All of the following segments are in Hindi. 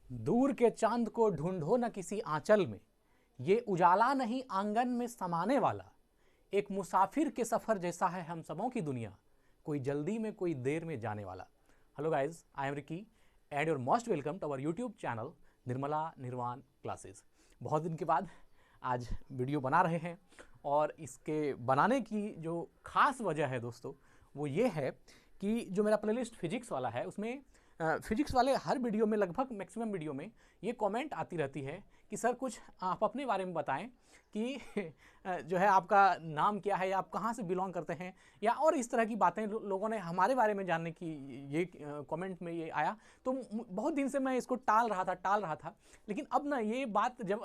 दूर के चांद को ढूंढो न किसी आंचल में, ये उजाला नहीं आंगन में समाने वाला। एक मुसाफिर के सफर जैसा है हम सबों की दुनिया, कोई जल्दी में कोई देर में जाने वाला। Hello guys, I am Ricky and your most welcome to our YouTube channel Nirmala Nirvana classes. बहुत दिन के बाद आज वीडियो बना रहे हैं और इसके बनाने की जो खास वजह है दोस्तों वो ये है कि जो मेरा प्लेलिस्ट फिजिक्स वाला है उसमें फिजिक्स वाले हर वीडियो में लगभग मैक्सिमम वीडियो में ये कमेंट आती रहती है कि सर कुछ आप अपने बारे में बताएं कि जो है आपका नाम क्या है या आप कहाँ से बिलोंग करते हैं या और इस तरह की बातें लोगों ने हमारे बारे में जानने की ये कमेंट में ये आया। तो बहुत दिन से मैं इसको टाल रहा था लेकिन अब ना ये बात जब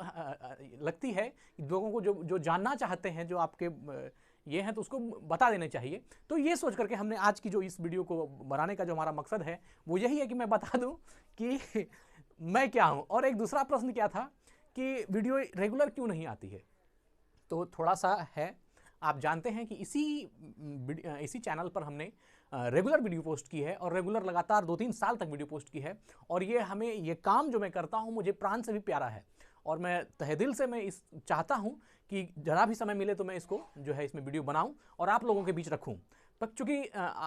लगती है लोगों को जो जानना चाहते हैं जो आपके ये हैं तो उसको बता देने चाहिए। तो ये सोच करके हमने आज की जो इस वीडियो को बनाने का जो हमारा मकसद है वो यही है कि मैं बता दूं कि मैं क्या हूं। और एक दूसरा प्रश्न क्या था कि वीडियो रेगुलर क्यों नहीं आती है। तो थोड़ा सा है, आप जानते हैं कि इसी चैनल पर हमने रेगुलर वीडियो पोस्ट की है और रेगुलर लगातार 2-3 साल तक वीडियो पोस्ट की है और ये काम जो मैं करता हूं मुझे प्राण से भी प्यारा है और मैं तहे दिल से मैं इस चाहता हूं कि जरा भी समय मिले तो मैं इसको जो है इसमें वीडियो बनाऊं और आप लोगों के बीच रखूं। पर चूंकि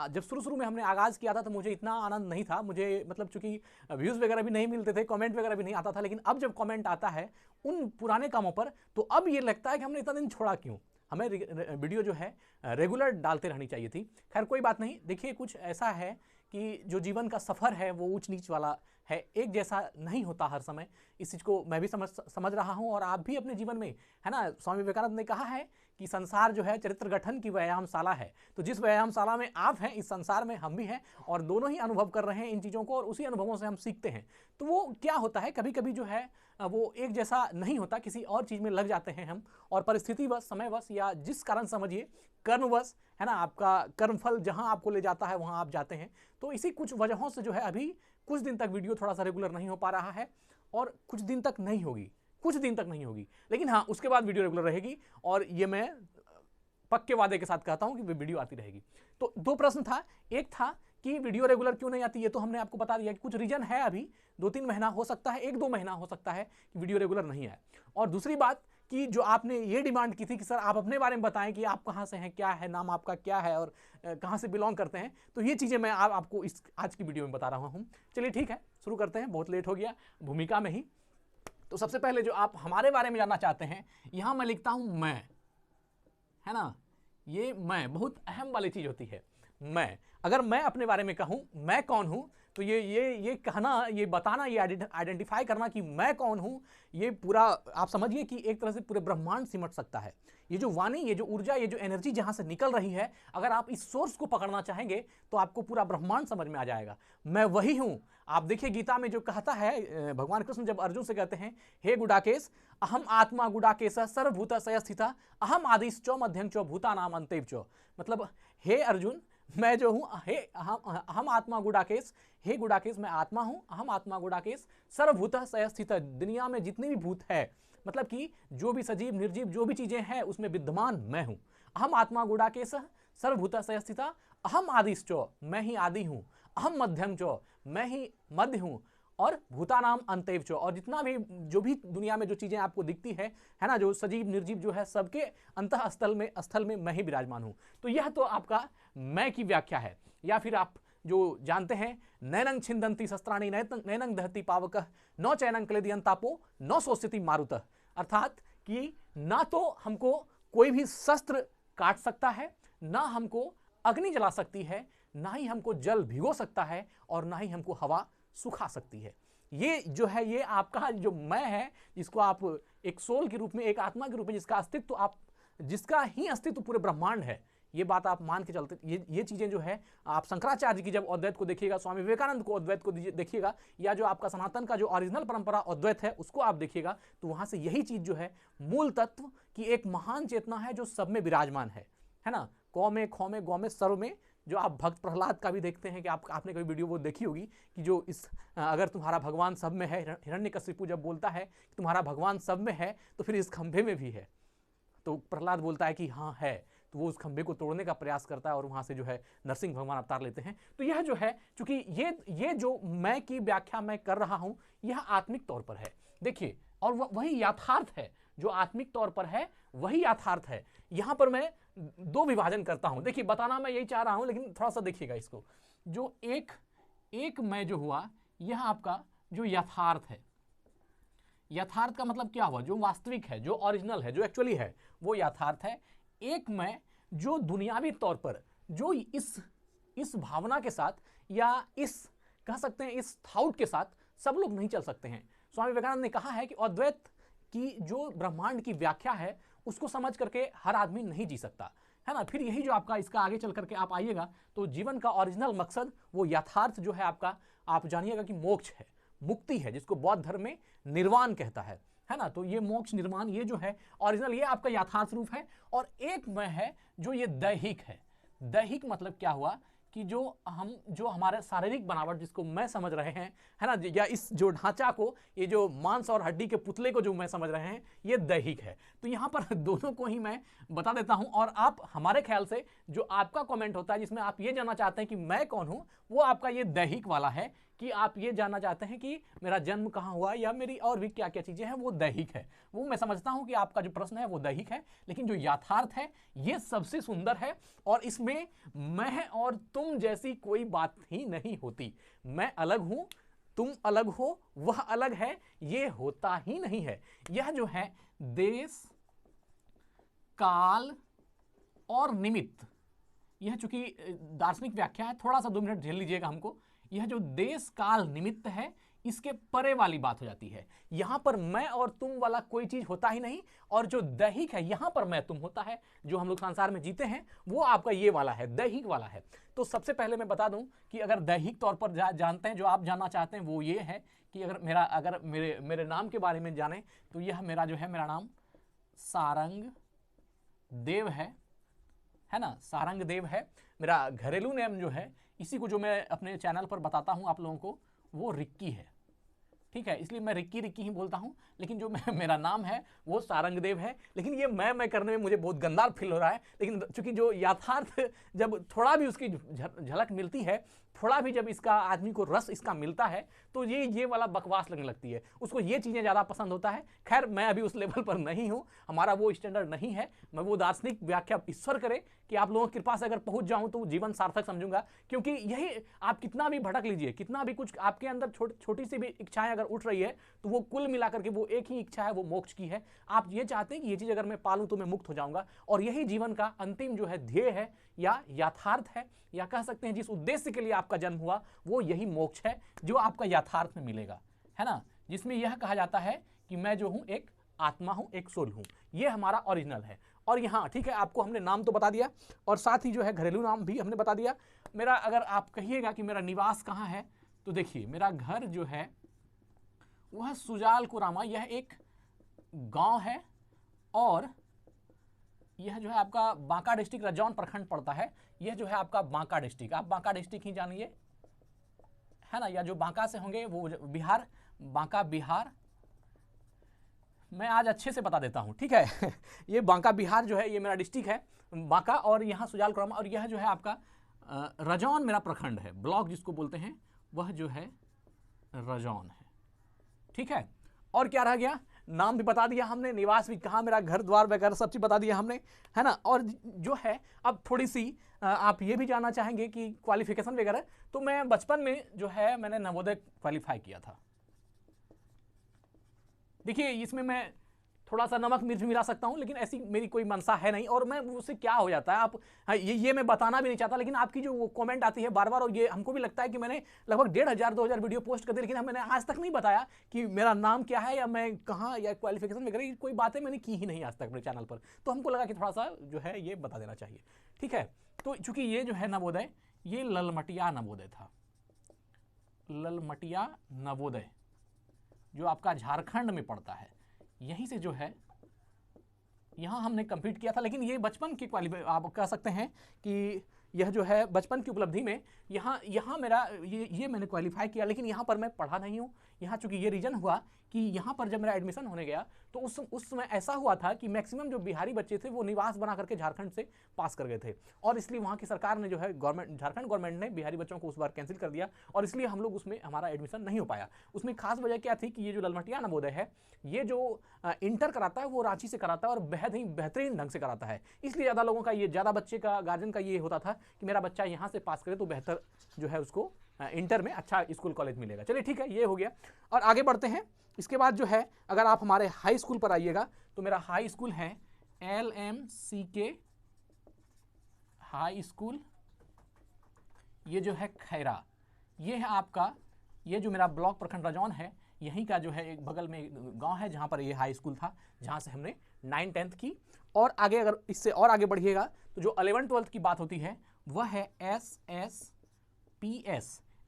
जब शुरू में हमने आगाज़ किया था तो मुझे इतना आनंद नहीं था, मुझे मतलब चूंकि व्यूज़ वगैरह भी नहीं मिलते थे, कमेंट वगैरह भी नहीं आता था। लेकिन अब जब कमेंट आता है उन पुराने कामों पर तो अब ये लगता है कि हमने इतना दिन छोड़ा क्यों, हमें वीडियो जो है रेगुलर डालते रहनी चाहिए थी। खैर कोई बात नहीं। देखिए कुछ ऐसा है कि जो जीवन का सफ़र है वो ऊंच नीच वाला है, एक जैसा नहीं होता हर समय। इस चीज़ को मैं भी समझ रहा हूँ और आप भी अपने जीवन में, है ना। स्वामी विवेकानंद ने कहा है कि संसार जो है चरित्र गठन की व्यायामशाला है। तो जिस व्यायामशाला में आप हैं इस संसार में हम भी हैं और दोनों ही अनुभव कर रहे हैं इन चीज़ों को और उसी अनुभवों से हम सीखते हैं। तो वो क्या होता है कभी कभी जो है वो एक जैसा नहीं होता, किसी और चीज़ में लग जाते हैं हम और परिस्थितिवश, समयवश या जिस कारण समझिए कर्मवश, है ना, आपका कर्मफल जहां आपको ले जाता है वहां आप जाते हैं। तो इसी कुछ वजहों से जो है अभी कुछ दिन तक वीडियो थोड़ा सा रेगुलर नहीं हो पा रहा है और कुछ दिन तक नहीं होगी, लेकिन हाँ उसके बाद वीडियो रेगुलर रहेगी और ये मैं पक्के वादे के साथ कहता हूं कि वीडियो आती रहेगी। तो दो प्रश्न था, एक था कि वीडियो रेगुलर क्यों नहीं आती, ये तो हमने आपको बता दिया कि कुछ रीजन है, अभी 2-3 महीना हो सकता है, 1-2 महीना हो सकता है कि वीडियो रेगुलर नहीं आए। और दूसरी बात कि जो आपने ये डिमांड की थी कि सर आप अपने बारे में बताएं कि आप कहाँ से हैं, क्या है नाम आपका, क्या है और कहाँ से बिलोंग करते हैं। तो ये चीज़ें मैं आपको इस आज की वीडियो में बता रहा हूँ। चलिए ठीक है, शुरू करते हैं, बहुत लेट हो गया भूमिका में ही। तो सबसे पहले जो आप हमारे बारे में जानना चाहते हैं, यहाँ मैं लिखता हूँ मैं, है ना, ये मैं बहुत अहम वाली चीज़ होती है। मैं, अगर मैं अपने बारे में कहूँ मैं कौन हूँ तो ये कहना, ये बताना, ये आइडेंटिफाई करना कि मैं कौन हूँ, ये पूरा आप समझिए कि एक तरह से पूरे ब्रह्मांड सिमट सकता है। ये जो वाणी, ये जो ऊर्जा, ये जो एनर्जी जहाँ से निकल रही है, अगर आप इस सोर्स को पकड़ना चाहेंगे तो आपको पूरा ब्रह्मांड समझ में आ जाएगा। मैं वही हूँ। आप देखिए गीता में जो कहता है भगवान कृष्ण जब अर्जुन से कहते हैं हे गुडाकेश अहम आत्मा गुडाकेश सर्वभूत स्थित अहम आदिश्च मध्यंच भूतानाम अंतेभ्य, मतलब हे अर्जुन मैं जो हूं, हे अहम आत्मा गुडाकेश, हे गुडाकेश मैं आत्मा हूं, अहम आत्मा गुडाकेश सर्वभूत स्थित, दुनिया में जितनी भी भूत है, मतलब कि जो भी सजीव निर्जीव जो भी चीजें हैं उसमें विद्यमान मैं हूं। अहम आत्मा गुडाकेश सर्वभूत स्थित अहम आदिश्च, मैं ही आदि हूं, अहम मध्यम च, मैं ही मध्य हूं, और भूतानाम अंतैव, और जितना भी जो भी दुनिया में जो चीजें आपको दिखती है ना, जो सजीव निर्जीव जो है सबके अंतः स्थल में मैं ही विराजमान हूं। तो यह तो आपका मैं की व्याख्या है। या फिर आप जो जानते हैं नैनंग छिंदंती शस्त्राणि नैनंग दहती पावक नौ चैनंग क्लेदियंतापो नौ सोस्यति मारुत, अर्थात कि ना तो हमको कोई भी शस्त्र काट सकता है, ना हमको अग्नि जला सकती है, ना ही हमको जल भिगो सकता है और ना ही हमको हवा सुखा सकती है। ये जो है ये आपका जो मैं है, जिसको आप एक सोल के रूप में, एक आत्मा के रूप में, जिसका अस्तित्व आप, जिसका ही अस्तित्व पूरे ब्रह्मांड है, ये बात आप मान के चलते। ये चीजें जो है आप शंकराचार्य की जब अद्वैत को देखिएगा, स्वामी विवेकानंद को अद्वैत को देखिएगा, या जो आपका सनातन का जो ओरिजिनल परंपरा अद्वैत है उसको आप देखिएगा, तो वहां से यही चीज जो है मूल तत्व की एक महान चेतना है जो सब में विराजमान है ना। कौ में, खौ में, गौ में, सर्व में, जो आप भक्त प्रहलाद का भी देखते हैं कि आपने कभी वीडियो वो देखी होगी कि जो इस अगर तुम्हारा भगवान सब में है, हिरण्यकशिपु जब बोलता है कि तुम्हारा भगवान सब में है तो फिर इस खंभे में भी है, तो प्रहलाद बोलता है कि हाँ है। तो वो उस खंभे को तोड़ने का प्रयास करता है और वहां से जो है नरसिंह भगवान अवतार लेते हैं। तो यह जो है, चूंकि ये जो मैं की व्याख्या मैं कर रहा हूं, यह आत्मिक तौर पर है। देखिए, और वही यथार्थ है, जो आत्मिक तौर पर है वही यथार्थ है। यहां पर मैं दो विभाजन करता हूं। देखिए, बताना मैं यही चाह रहा हूं, लेकिन थोड़ा सा देखिएगा इसको। जो एक मैं जो हुआ, यह आपका जो यथार्थ है, यथार्थ का मतलब क्या हुआ? जो वास्तविक है, जो ओरिजिनल है, जो एक्चुअली है, वो यथार्थ है। एक मैं जो दुनियावी तौर पर, जो इस भावना के साथ या इस कह सकते हैं इस थाउट के साथ सब लोग नहीं चल सकते हैं। स्वामी विवेकानंद ने कहा है कि अद्वैत की जो ब्रह्मांड की व्याख्या है उसको समझ करके हर आदमी नहीं जी सकता, है ना। फिर यही जो आपका इसका आगे चल करके आप आइएगा तो जीवन का ओरिजिनल मकसद, वो यथार्थ जो है आपका, आप जानिएगा कि मोक्ष है, मुक्ति है, जिसको बौद्ध धर्म में निर्वाण कहता है ना। तो ये मोक्ष निर्वाण, ये जो है ओरिजिनल, ये आपका यथार्थ रूप है। और एक मैं है जो ये दैहिक है। दैहिक मतलब क्या हुआ कि जो हमारे शारीरिक बनावट जिसको मैं समझ रहे हैं, है ना, या इस जो ढांचा को, ये जो मांस और हड्डी के पुतले को जो मैं समझ रहे हैं, ये दैहिक है। तो यहां पर दोनों को ही मैं बता देता हूं। और आप हमारे ख्याल से जो आपका कमेंट होता है जिसमें आप ये जानना चाहते हैं कि मैं कौन हूं, वो आपका ये दैहिक वाला है, कि आप ये जानना चाहते हैं कि मेरा जन्म कहाँ हुआ या मेरी और भी क्या क्या चीजें हैं, वो दैहिक है। वो मैं समझता हूं कि आपका जो प्रश्न है वो दैहिक है। लेकिन जो यथार्थ है ये सबसे सुंदर है, और इसमें मैं और तुम जैसी कोई बात ही नहीं होती। मैं अलग हूं, तुम अलग हो, वह अलग है, ये होता ही नहीं है। यह जो है देश, काल और निमित्त, यह चूंकि दार्शनिक व्याख्या है, थोड़ा सा 2 मिनट झेल लीजिएगा हमको। यह जो देश काल निमित्त है, इसके परे वाली बात हो जाती है। यहां पर मैं और तुम वाला कोई चीज होता ही नहीं। और जो दैहिक है, यहां पर मैं तुम होता है, जो हम लोग संसार में जीते हैं, वो आपका ये वाला है, दैहिक वाला है। तो सबसे पहले मैं बता दूं कि अगर दैहिक तौर पर जानते हैं, जो आप जानना चाहते हैं वो ये है कि अगर मेरे नाम के बारे में जाने, तो यह मेरा जो है, मेरा नाम सारंग देव है ना, सारंग देव है। मेरा घरेलू नेम जो है, इसी को जो मैं अपने चैनल पर बताता हूं आप लोगों को, वो रिक्की है। ठीक है, इसलिए मैं रिक्की ही बोलता हूं। लेकिन जो मेरा नाम है वो सारंगदेव है। लेकिन ये मैं करने में मुझे बहुत गंदा फील हो रहा है। लेकिन चूंकि जो यथार्थ, जब थोड़ा भी उसकी झलक मिलती है, थोड़ा भी जब इसका आदमी को रस इसका मिलता है, तो ये वाला बकवास लगने लगती है, उसको ये चीजें ज्यादा पसंद होता है। खैर, मैं अभी उस लेवल पर नहीं हूं, हमारा वो स्टैंडर्ड नहीं है। मैं वो दार्शनिक व्याख्या, ईश्वर करे कि आप लोगों की कृपा से अगर पहुंच जाऊं तो जीवन सार्थक समझूंगा। क्योंकि यही, आप कितना भी भटक लीजिए, कितना भी कुछ आपके अंदर छोटी सी भी इच्छाएं अगर उठ रही है, तो वो कुल मिलाकर के वो एक ही इच्छा है, वो मोक्ष की है। आप ये चाहते हैं कि ये चीज अगर मैं पालूं तो मैं मुक्त हो जाऊंगा, और यही जीवन का अंतिम जो है ध्येय है, या यथार्थ है, या कह सकते हैं जिस उद्देश्य के लिए आपका जन्म हुआ, वो यही मोक्ष है जो आपका यथार्थ में मिलेगा, है ना। जिसमें यह कहा जाता है कि मैं जो हूं एक आत्मा हूं, एक सोल हूं। ये हमारा ओरिजिनल है। और यहाँ ठीक है, आपको हमने नाम तो बता दिया, और साथ ही जो है घरेलू नाम भी हमने बता दिया। मेरा, अगर आप कहिएगा कि मेरा निवास कहाँ है, तो देखिए, मेरा घर जो है वह सुजाल कुरामा, यह एक गांव है, और यह जो है आपका बांका डिस्ट्रिक्ट, रजौन प्रखंड पड़ता है। यह जो है आपका बांका डिस्ट्रिक्ट, आप बांका डिस्ट्रिक्ट ही जानिए, है ना। या जो बांका से होंगे वो बिहार, बांका बिहार। मैं आज अच्छे से बता देता हूं, ठीक है। ये बांका बिहार जो है, ये मेरा डिस्ट्रिक्ट है बांका, और यहाँ सुजाल कुरामा, और यह जो है आपका रजौन मेरा प्रखंड है, ब्लॉक जिसको बोलते हैं, वह जो है रजौन है। ठीक है, और क्या रह गया? नाम भी बता दिया हमने, निवास भी कहाँ, मेरा घर द्वार वगैरह सब चीज बता दिया हमने, है ना। और जो है अब थोड़ी सी आप ये भी जानना चाहेंगे कि क्वालिफिकेशन वगैरह, तो मैं बचपन में जो है मैंने नवोदय क्वालिफाई किया था। देखिए, इसमें मैं थोड़ा सा नमक मिर्च मिला सकता हूं, लेकिन ऐसी मेरी कोई मंशा है नहीं। और मैं उससे क्या हो जाता है, आप ये मैं बताना भी नहीं चाहता, लेकिन आपकी जो वो कमेंट आती है बार बार, और ये हमको भी लगता है कि मैंने लगभग 1500-2000 वीडियो पोस्ट कर दी, लेकिन मैंने आज तक नहीं बताया कि मेरा नाम क्या है, या मैं कहाँ, या क्वालिफिकेशन वगैरह कोई बातें मैंने की ही नहीं आज तक अपने चैनल पर। तो हमको लगा कि थोड़ा सा जो है ये बता देना चाहिए, ठीक है। तो चूंकि ये जो है नवोदय, ये ललमटिया नवोदय था, ललमटिया नवोदय, जो आपका झारखंड में पड़ता है। यहीं से जो है, यहाँ हमने कंप्लीट किया था। लेकिन ये बचपन की आप कह सकते हैं कि यह जो है बचपन की उपलब्धि में यहाँ मेरा ये मैंने क्वालिफाई किया, लेकिन यहाँ पर मैं पढ़ा नहीं हूँ। यहाँ चूंकि ये रीजन हुआ कि यहाँ पर जब मेरा एडमिशन होने गया तो उस समय ऐसा हुआ था कि मैक्सिमम जो बिहारी बच्चे थे वो निवास बना करके झारखंड से पास कर गए थे, और इसलिए वहाँ की सरकार ने जो है झारखंड गवर्नमेंट ने बिहारी बच्चों को उस बार कैंसिल कर दिया, और इसलिए हम लोग उसमें हमारा एडमिशन नहीं हो पाया। उसमें खास वजह क्या थी कि ये जो ललमटिया नवोदय है, ये जो इंटर कराता है वो रांची से कराता है और बेहद ही बेहतरीन ढंग से कराता है, इसलिए ज़्यादा लोगों का, ये ज़्यादा बच्चे का गार्जियन का ये होता था कि मेरा बच्चा यहाँ से पास करे तो बेहतर जो है उसको इंटर में अच्छा स्कूल कॉलेज मिलेगा। चलिए ठीक है, ये हो गया, और आगे बढ़ते हैं। इसके बाद जो है अगर आप हमारे हाई स्कूल पर आइएगा तो मेरा हाई स्कूल है LMCK हाई स्कूल, ये जो है खैरा, ये है आपका, ये जो मेरा ब्लॉक प्रखंड रजौन है, यहीं का जो है एक बगल में गांव है जहां पर ये हाई स्कूल था, जहां से हमने 9th-10th की। और आगे अगर इससे और आगे बढ़िएगा तो जो 11th-12th की बात होती है वह है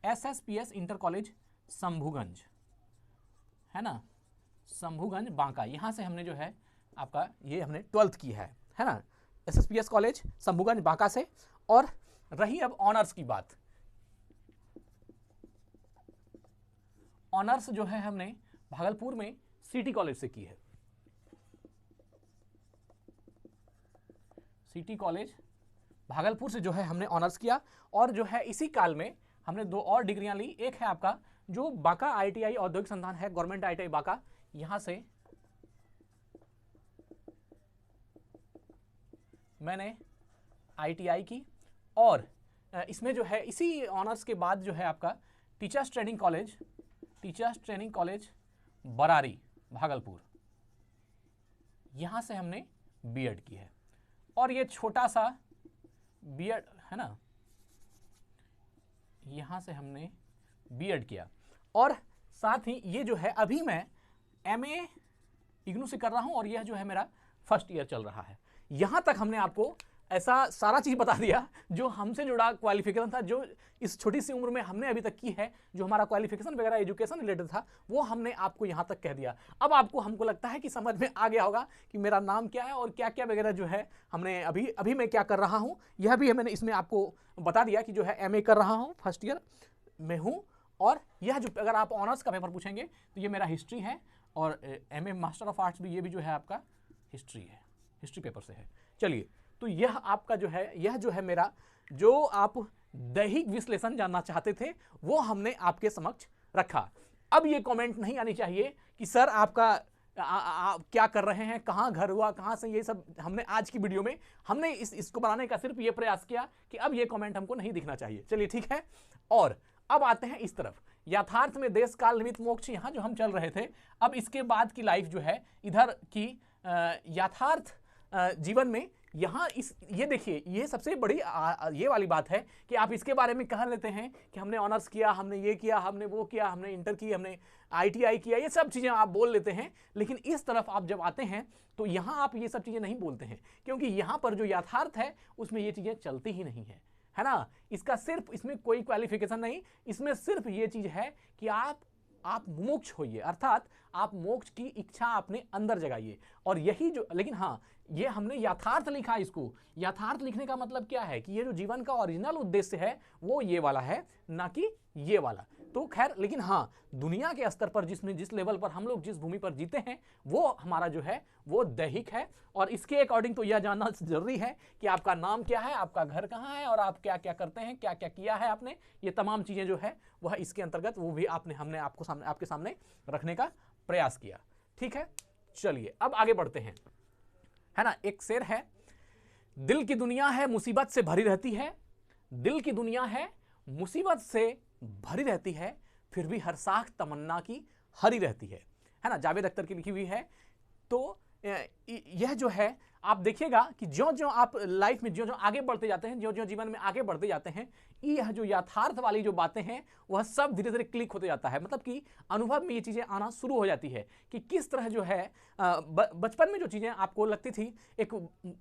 SSPS इंटर कॉलेज शंभूगंज, है ना, शंभूगंज बांका, यहां से हमने जो है आपका ये हमने 12th की है ना, SSPS कॉलेज शंभूगंज बांका से। और रही अब ऑनर्स की बात, ऑनर्स जो है हमने भागलपुर में सिटी कॉलेज से की है, सिटी कॉलेज भागलपुर से जो है हमने ऑनर्स किया। और जो है इसी काल में हमने 2 और डिग्रियां ली, एक है आपका जो बांका ITI औद्योगिक संस्थान है, गवर्नमेंट ITI बांका, यहां से मैंने ITI की। और इसमें जो है इसी ऑनर्स के बाद जो है आपका teachers training college Barari Bhagalpur, यहां से हमने बीएड की है। और ये छोटा सा बीएड है ना, यहां से हमने बीएड किया। और साथ ही ये जो है अभी मैं MA इग्नू से कर रहा हूं और यह जो है मेरा फर्स्ट ईयर चल रहा है। यहां तक हमने आपको ऐसा सारा चीज बता दिया जो हमसे जुड़ा क्वालिफिकेशन था, जो इस छोटी सी उम्र में हमने अभी तक की है, जो हमारा क्वालिफिकेशन वगैरह एजुकेशन रिलेटेड था वो हमने आपको यहां तक कह दिया। अब आपको हमको लगता है कि समझ में आ गया होगा कि मेरा नाम क्या है और क्या क्या वगैरह जो है हमने अभी मैं क्या कर रहा हूं, यह भी मैंने इसमें आपको बता दिया कि जो है MA कर रहा हूं, फर्स्ट ईयर में हूं। और यह जो अगर आप ऑनर्स का पेपर पूछेंगे तो ये मेरा हिस्ट्री है, और MA मास्टर ऑफ आर्ट्स भी ये भी जो है आपका हिस्ट्री है, हिस्ट्री पेपर से है। चलिए, तो यह आपका जो है, यह जो है मेरा, जो आप दैहिक विश्लेषण जानना चाहते थे वो हमने आपके समक्ष रखा। अब ये कमेंट नहीं आनी चाहिए कि सर आपका क्या कर रहे हैं, कहाँ घर हुआ, कहाँ से, ये सब हमने आज की वीडियो में हमने इसको बनाने का सिर्फ ये प्रयास किया कि अब ये कमेंट हमको नहीं दिखना चाहिए। चलिए ठीक है, और अब आते हैं इस तरफ, यथार्थ में देश काल निमित्त मोक्ष, यहाँ जो हम चल रहे थे। अब इसके बाद की लाइफ जो है इधर की यथार्थ जीवन में, यहाँ ये देखिए, ये सबसे बड़ी ये वाली बात है कि आप इसके बारे में कह लेते हैं कि हमने ऑनर्स किया, हमने ये किया, हमने वो किया, हमने इंटर की, हमने ITI किया, ये सब चीज़ें आप बोल लेते हैं। लेकिन इस तरफ आप जब आते हैं तो यहाँ आप ये सब चीज़ें नहीं बोलते हैं, क्योंकि यहाँ पर जो यथार्थ है उसमें ये चीज़ें चलती ही नहीं है, है ना। इसका सिर्फ, इसमें कोई क्वालिफिकेशन नहीं, इसमें सिर्फ ये चीज़ है कि आप मोक्ष होइए, अर्थात आप मोक्ष की इच्छा अपने अंदर जगाइए। और यही जो, लेकिन हाँ, ये हमने यथार्थ लिखा। इसको यथार्थ लिखने का मतलब क्या है कि ये जो जीवन का ओरिजिनल उद्देश्य है वो ये वाला है, ना कि ये वाला। तो खैर, लेकिन हाँ, दुनिया के स्तर पर जिस लेवल पर हम लोग जिस भूमि पर जीते हैं वो हमारा जो है वो दैहिक है। और इसके अकॉर्डिंग तो यह जानना जरूरी है कि आपका नाम क्या है, आपका घर कहाँ है, और आप क्या क्या करते हैं, क्या क्या किया है आपने, ये तमाम चीज़ें जो है वह इसके अंतर्गत, वो भी हमने आपके सामने रखने का प्रयास किया। ठीक है, चलिए अब आगे बढ़ते हैं, है ना। एक शेर है, दिल की दुनिया है मुसीबत से भरी रहती है, दिल की दुनिया है मुसीबत से भरी रहती है, फिर भी हर साख तमन्ना की हरी रहती है ना। जावेद अख्तर की लिखी हुई है। तो यह जो है आप देखिएगा कि ज्यों-ज्यों आप लाइफ में ज्यों-ज्यों आगे बढ़ते जाते हैं, ज्यों-ज्यों जीवन में आगे बढ़ते जाते हैं, यह जो यथार्थ वाली जो बातें हैं वह सब धीरे धीरे क्लिक होते जाता है। मतलब कि अनुभव में ये चीज़ें आना शुरू हो जाती है कि किस तरह जो है बचपन में जो चीज़ें आपको लगती थी, एक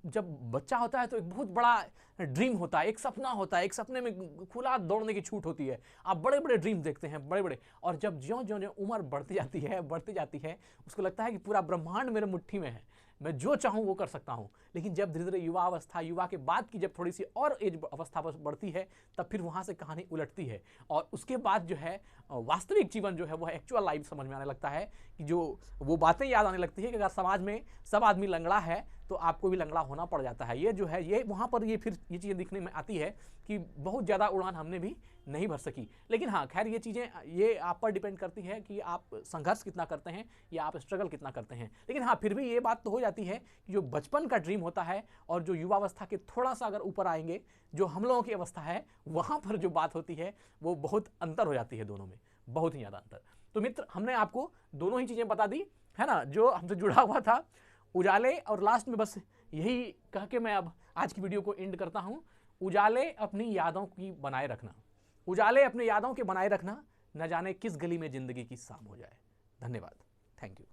जब बच्चा होता है तो एक बहुत बड़ा ड्रीम होता है, एक सपना होता है, एक सपने में खुला दौड़ने की छूट होती है, आप बड़े बड़े ड्रीम देखते हैं, बड़े बड़े। और जब ज्यों ज्यों उम्र बढ़ती जाती है उसको लगता है कि पूरा ब्रह्मांड मेरे मुट्ठी में है, मैं जो चाहूँ वो कर सकता हूँ। लेकिन जब धीरे धीरे युवा अवस्था, युवा के बाद की जब थोड़ी सी और एज अवस्था बढ़ती है, तब फिर वहाँ से कहानी उलटती है और उसके बाद जो है वास्तविक जीवन जो है वो एक्चुअल लाइफ समझ में आने लगता है कि जो वो बातें याद आने लगती है कि अगर समाज में सब आदमी लंगड़ा है तो आपको भी लंगड़ा होना पड़ जाता है। ये जो है ये वहाँ पर ये फिर ये चीज़ें दिखने में आती है कि बहुत ज़्यादा उड़ान हमने भी नहीं भर सकी। लेकिन हाँ, खैर ये चीज़ें ये आप पर डिपेंड करती है कि आप संघर्ष कितना करते हैं या आप स्ट्रगल कितना करते हैं। लेकिन हाँ, फिर भी ये बात तो हो जाती है कि जो बचपन का ड्रीम होता है और जो युवावस्था के थोड़ा सा अगर ऊपर आएंगे, जो हम लोगों की अवस्था है, वहाँ पर जो बात होती है वो बहुत अंतर हो जाती है दोनों में, बहुत ही ज़्यादा अंतर। तो मित्र, हमने आपको दोनों ही चीज़ें बता दी है ना, जो हमसे जुड़ा हुआ था उजाले। और लास्ट में बस यही कह के मैं अब आज की वीडियो को एंड करता हूँ। उजाले अपनी यादों की बनाए रखना, उजाले अपनी यादों के बनाए रखना, न जाने किस गली में जिंदगी की शाम हो जाए। धन्यवाद, थैंक यू।